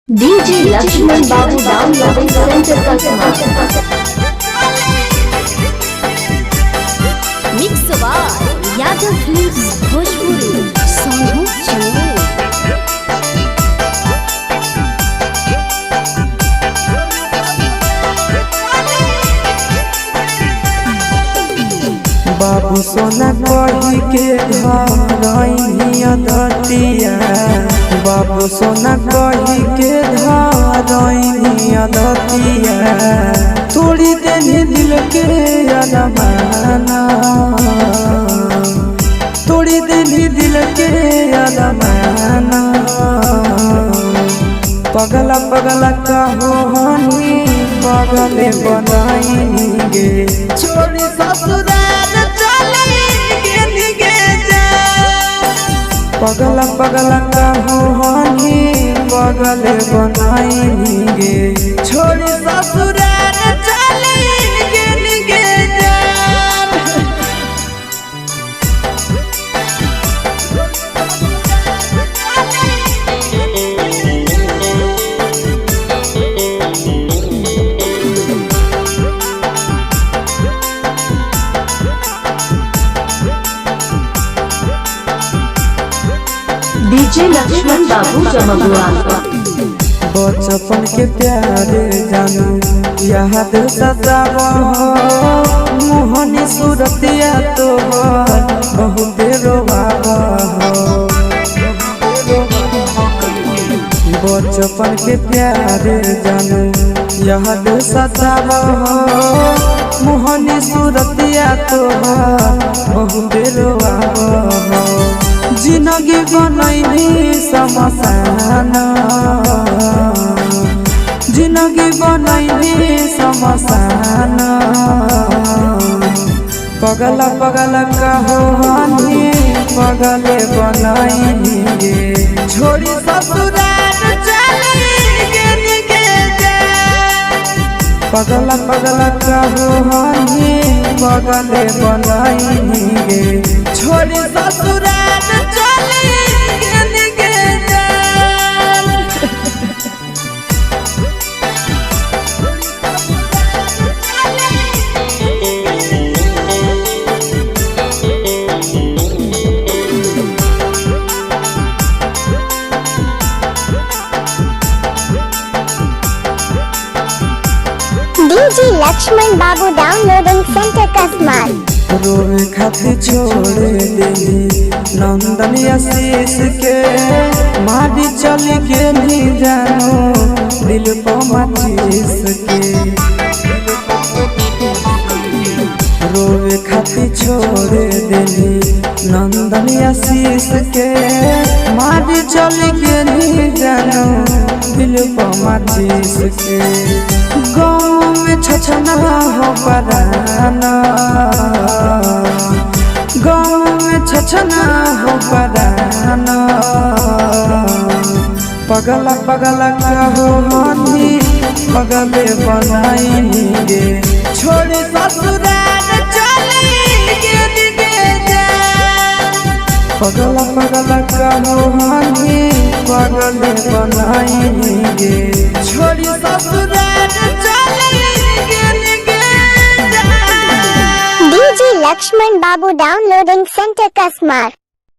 DJ Lakshman बाबू downloading centre का समाचार mix by Yadav Films Bhojpuri Sonu Chauhan. बाबू सोना कही के धरइया दतिया, बाबू सोना कही के धरइया दतिया, तोड़ी देनी दिल के अरमाना, तोड़ी देनी दिल के अरमाना। पगला पगला कहो हनी पगले बनाई गे, छोड़ी ससुराल चलेंगे निगे जा। पगला पगला कहो हनी पगले बनाई गे, छोड़ी ससुराल चलेंगे निगे जा। डीजे लक्ष्मण बाबू जमगुआ। बचपन के प्यारे जानू याद सतावा हो, मोहनी सूरतिया तोहर बहुत रोवावा हो। बचपन के प्यारे जानू याद सतावा हो, मोहनी सूरतिया तोहर बहुत रोवावा हो। जिंदगी बनैनी समसाना, जिंदगी बनैनी समसाना। पगला पगला कहो हनी पगले बनाई गे, छोड़ी ससुराल चलेंगे निगे जा। पगला पगला कहो हनी पगले बनाई गे, छोड़ी ससुराल चलेंगे निगे जा। डीजे लक्ष्मण बाबू डाउनलोडिंग सेंटर का स्मार्ट। रोवे खातिर छोड़ देली नंदन आशीष के, मारी चल के नहीं जानो दिल को माचिस के। रोवे खातिर छोड़ देली नंदन आशीष के, मारी चल के नहीं जानो दिल को माचिस के। गाँव में छछना हो पराना, गाँव में छछना हो पराना। पगला पगला कहो हनी पगले बनाई गे, छोड़ी ससुराल चलेंगे निगे जा। पगला पगला कहो हनी पगले बनाई गे, छोड़ी ससुराल चलेंगे निगे जा। डीजे लक्ष्मण बाबू डाउनलोडिंग सेंटर का स्मार्ट।